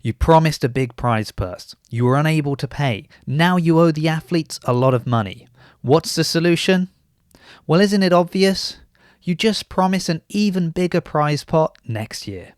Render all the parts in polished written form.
You promised a big prize purse. You were unable to pay. Now you owe the athletes a lot of money. What's the solution? Well, isn't it obvious? You just promise an even bigger prize pot next year.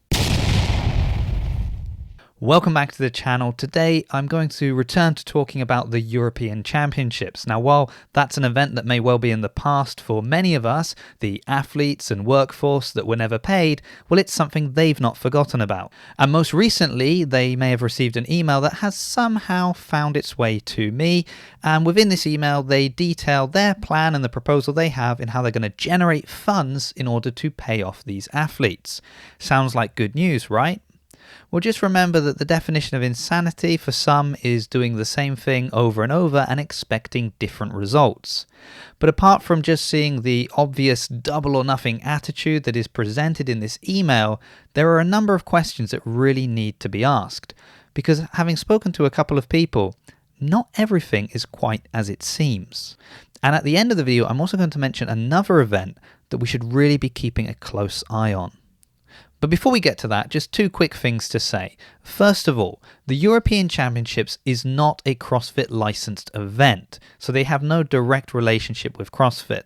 Welcome back to the channel. Today I'm going to return to talking about the European Championships. Now, while that's an event that may well be in the past for many of us, the athletes and workforce that were never paid, well, it's something they've not forgotten about. And most recently, they may have received an email that has somehow found its way to me. And within this email, they detail their plan and the proposal they have in how they're going to generate funds in order to pay off these athletes. Sounds like good news, right? Well, just remember that the definition of insanity for some is doing the same thing over and over and expecting different results. But apart from just seeing the obvious double or nothing attitude that is presented in this email, there are a number of questions that really need to be asked. Because having spoken to a couple of people, not everything is quite as it seems. And at the end of the video, I'm also going to mention another event that we should really be keeping a close eye on. But before we get to that, just two quick things to say. First of all, the European Championships is not a CrossFit licensed event, so they have no direct relationship with CrossFit.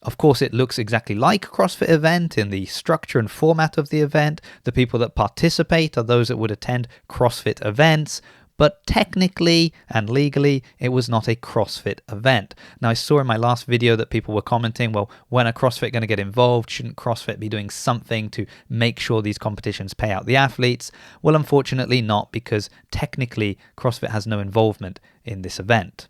Of course, it looks exactly like a CrossFit event in the structure and format of the event. The people that participate are those that would attend CrossFit events. But technically and legally, it was not a CrossFit event. Now, I saw in my last video that people were commenting, well, when are CrossFit going to get involved? Shouldn't CrossFit be doing something to make sure these competitions pay out the athletes? Well, unfortunately not, because technically CrossFit has no involvement in this event.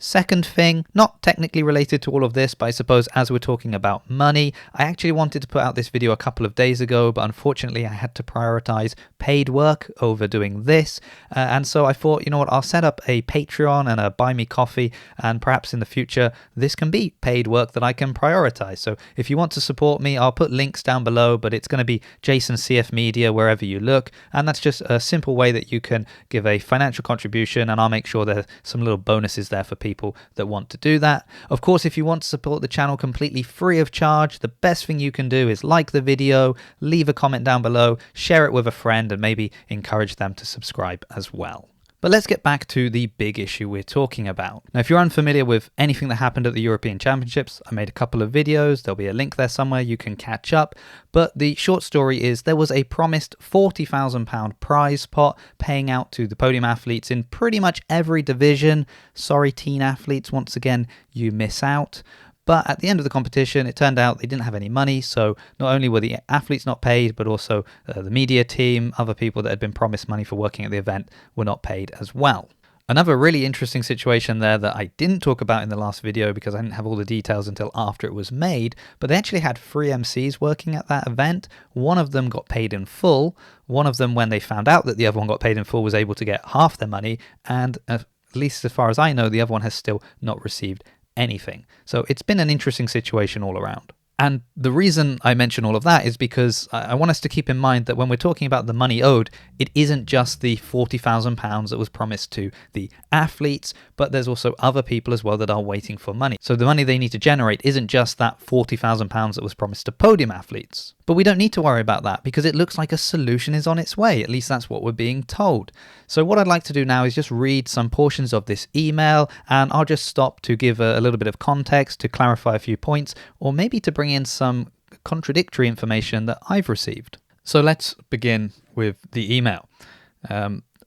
Second thing, not technically related to all of this, but I suppose as we're talking about money, I actually wanted to put out this video a couple of days ago, but unfortunately I had to prioritize paid work over doing this. And so I thought, you know what, I'll set up a Patreon and a Buy Me Coffee, and perhaps in the future, this can be paid work that I can prioritize. So if you want to support me, I'll put links down below, but it's going to be Jason CF Media wherever you look. And that's just a simple way that you can give a financial contribution, and I'll make sure there's some little bonuses there for people that want to do that. Of course, if you want to support the channel completely free of charge, the best thing you can do is like the video, leave a comment down below, share it with a friend, and maybe encourage them to subscribe as well. But let's get back to the big issue we're talking about. Now, if you're unfamiliar with anything that happened at the European Championships, I made a couple of videos. There'll be a link there somewhere you can catch up. But the short story is there was a promised £40,000 prize pot paying out to the podium athletes in pretty much every division. Sorry, teen athletes, once again, you miss out. But at the end of the competition, it turned out they didn't have any money, so not only were the athletes not paid, but also the media team, other people that had been promised money for working at the event were not paid as well. Another really interesting situation there that I didn't talk about in the last video because I didn't have all the details until after it was made, but they actually had 3 MCs working at that event. One of them got paid in full. One of them, when they found out that the other one got paid in full, was able to get half their money, and at least as far as I know, the other one has still not received anything. So it's been an interesting situation all around. And the reason I mention all of that is because I want us to keep in mind that when we're talking about the money owed, it isn't just the £40,000 that was promised to the athletes, but there's also other people as well that are waiting for money. So the money they need to generate isn't just that £40,000 that was promised to podium athletes. But we don't need to worry about that because it looks like a solution is on its way. At least that's what we're being told. So what I'd like to do now is just read some portions of this email, and I'll just stop to give a little bit of context, to clarify a few points, or maybe to bring in some contradictory information that I've received. So let's begin with the email.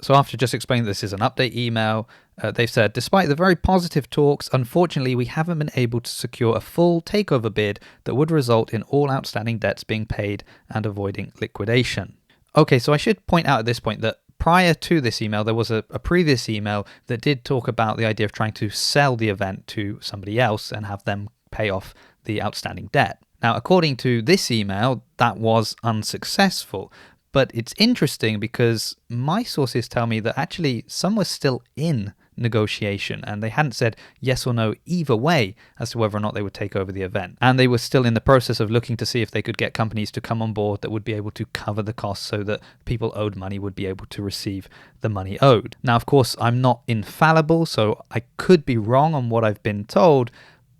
So after just explaining this is an update email, they've said, despite the very positive talks, unfortunately, we haven't been able to secure a full takeover bid that would result in all outstanding debts being paid and avoiding liquidation. Okay, so I should point out at this point that prior to this email, there was a previous email that did talk about the idea of trying to sell the event to somebody else and have them pay off the outstanding debt. Now, according to this email, that was unsuccessful. But it's interesting because my sources tell me that actually some were still in negotiation and they hadn't said yes or no either way as to whether or not they would take over the event. And they were still in the process of looking to see if they could get companies to come on board that would be able to cover the costs so that people owed money would be able to receive the money owed. Now, of course, I'm not infallible, so I could be wrong on what I've been told,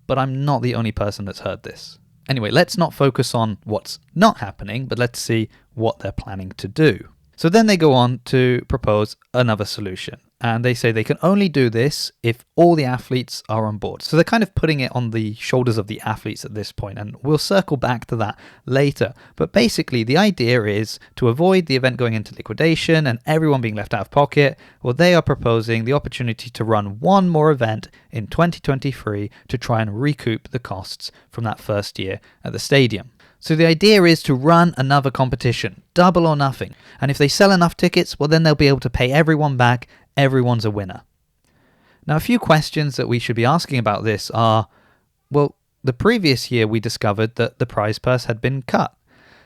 but I'm not the only person that's heard this. Anyway, let's not focus on what's not happening, but let's see what they're planning to do. So then they go on to propose another solution. And they say they can only do this if all the athletes are on board. So they're kind of putting it on the shoulders of the athletes at this point, and we'll circle back to that later. But basically, the idea is to avoid the event going into liquidation and everyone being left out of pocket. Well, they are proposing the opportunity to run one more event in 2023 to try and recoup the costs from that first year at the stadium. So the idea is to run another competition, double or nothing. And if they sell enough tickets, well, then they'll be able to pay everyone back. Everyone's a winner. Now, a few questions that we should be asking about this are, well, the previous year we discovered that the prize purse had been cut.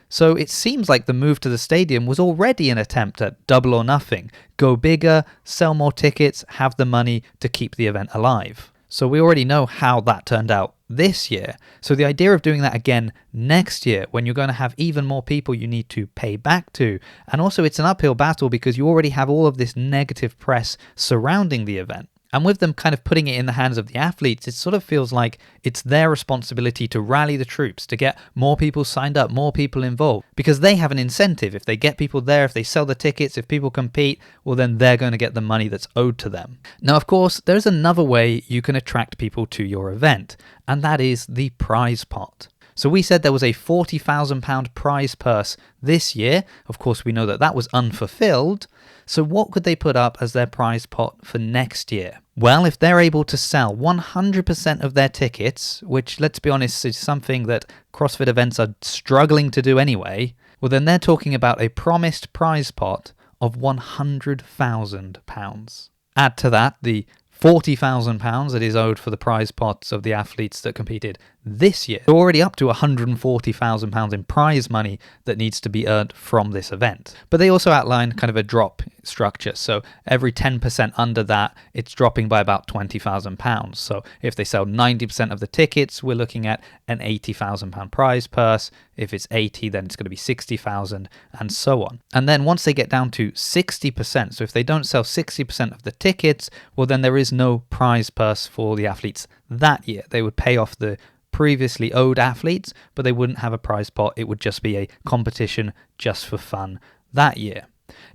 So it seems like the move to the stadium was already an attempt at double or nothing. Go bigger, sell more tickets, have the money to keep the event alive. So we already know how that turned out this year. So the idea of doing that again next year, when you're going to have even more people you need to pay back to, and also it's an uphill battle because you already have all of this negative press surrounding the event. And with them kind of putting it in the hands of the athletes, it sort of feels like it's their responsibility to rally the troops, to get more people signed up, more people involved, because they have an incentive. If they get people there, if they sell the tickets, if people compete, well, then they're going to get the money that's owed to them. Now, of course, there's another way you can attract people to your event, and that is the prize pot. So we said there was a £40,000 prize purse this year. Of course, we know that that was unfulfilled. So what could they put up as their prize pot for next year? Well, if they're able to sell 100% of their tickets, which, let's be honest, is something that CrossFit events are struggling to do anyway, well, then they're talking about a promised prize pot of £100,000. Add to that the £40,000 that is owed for the prize pots of the athletes that competed this year. They're already up to £140,000 in prize money that needs to be earned from this event. But they also outline kind of a drop structure. So every 10% under that, it's dropping by about £20,000. So if they sell 90% of the tickets, we're looking at an £80,000 prize purse. If it's 80, then it's going to be 60,000 and so on. And then once they get down to 60%, so if they don't sell 60% of the tickets, well, then there is no prize purse for the athletes that year. They would pay off the previously owed athletes, but they wouldn't have a prize pot. It would just be a competition just for fun that year.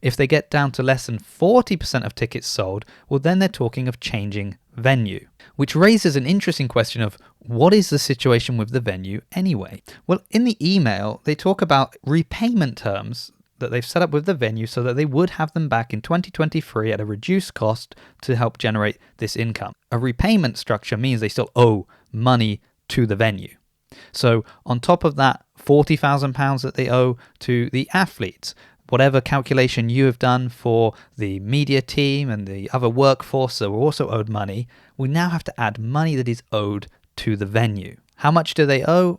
If they get down to less than 40% of tickets sold, well, then they're talking of changing venue, which raises an interesting question of what is the situation with the venue anyway? Well, in the email, they talk about repayment terms that they've set up with the venue so that they would have them back in 2023 at a reduced cost to help generate this income. A repayment structure means they still owe money to the venue. So on top of that £40,000 that they owe to the athletes, whatever calculation you have done for the media team and the other workforce that were also owed money, we now have to add money that is owed to the venue. How much do they owe?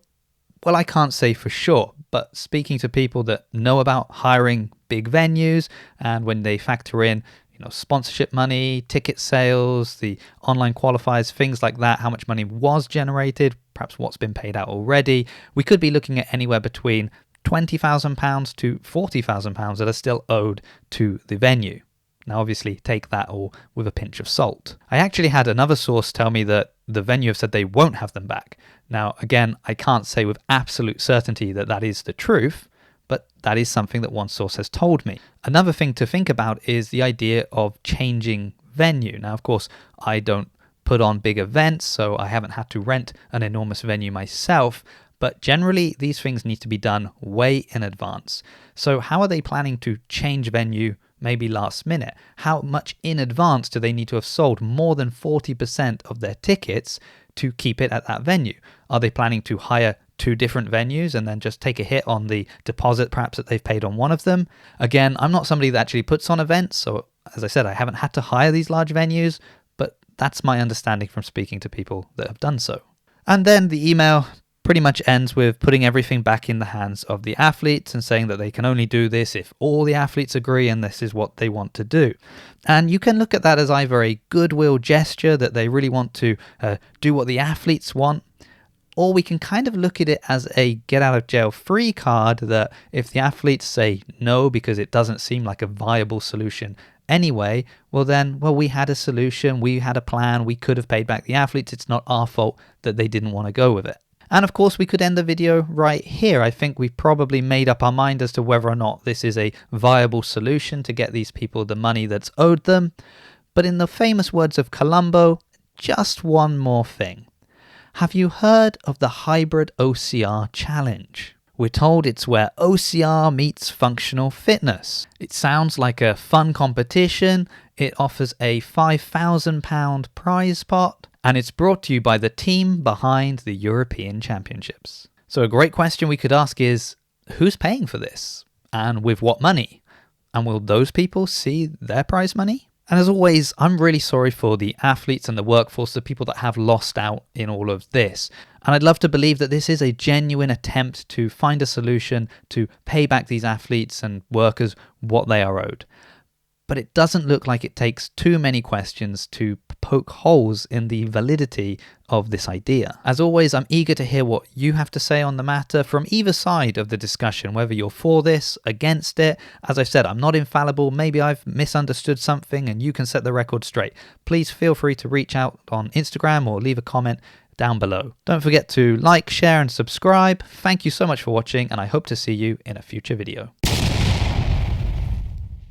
Well, I can't say for sure, but speaking to people that know about hiring big venues, and when they factor in sponsorship money, ticket sales, the online qualifiers, things like that, how much money was generated, perhaps what's been paid out already, we could be looking at anywhere between £20,000 to £40,000 that are still owed to the venue. Now, obviously, take that all with a pinch of salt. I actually had another source tell me that the venue have said they won't have them back. Now, again, I can't say with absolute certainty that that is the truth, but that is something that one source has told me. Another thing to think about is the idea of changing venue. Now, of course, I don't put on big events, so I haven't had to rent an enormous venue myself, but generally these things need to be done way in advance. So how are they planning to change venue maybe last minute? How much in advance do they need to have sold more than 40% of their tickets to keep it at that venue? Are they planning to hire 2 different venues and then just take a hit on the deposit perhaps that they've paid on one of them? Again, I'm not somebody that actually puts on events, so as I said, I haven't had to hire these large venues, but that's my understanding from speaking to people that have done so. And then the email pretty much ends with putting everything back in the hands of the athletes and saying that they can only do this if all the athletes agree and this is what they want to do. And you can look at that as either a goodwill gesture that they really want to do what the athletes want, or we can kind of look at it as a get out of jail free card that if the athletes say no because it doesn't seem like a viable solution anyway, well, we had a solution, we had a plan, we could have paid back the athletes, it's not our fault that they didn't want to go with it. And of course, we could end the video right here. I think we've probably made up our mind as to whether or not this is a viable solution to get these people the money that's owed them. But in the famous words of Columbo, just one more thing. Have you heard of the hybrid OCR challenge? We're told it's where OCR meets functional fitness. It sounds like a fun competition. It offers a £5,000 prize pot, and it's brought to you by the team behind the European Championships. So a great question we could ask is, who's paying for this? And with what money? And will those people see their prize money? And as always, I'm really sorry for the athletes and the workforce, the people that have lost out in all of this. And I'd love to believe that this is a genuine attempt to find a solution to pay back these athletes and workers what they are owed. But it doesn't look like it takes too many questions to poke holes in the validity of this idea. As always, I'm eager to hear what you have to say on the matter from either side of the discussion, whether you're for this, against it. As I said, I'm not infallible. Maybe I've misunderstood something and you can set the record straight. Please feel free to reach out on Instagram or leave a comment down below. Don't forget to like, share, and subscribe. Thank you so much for watching, and I hope to see you in a future video.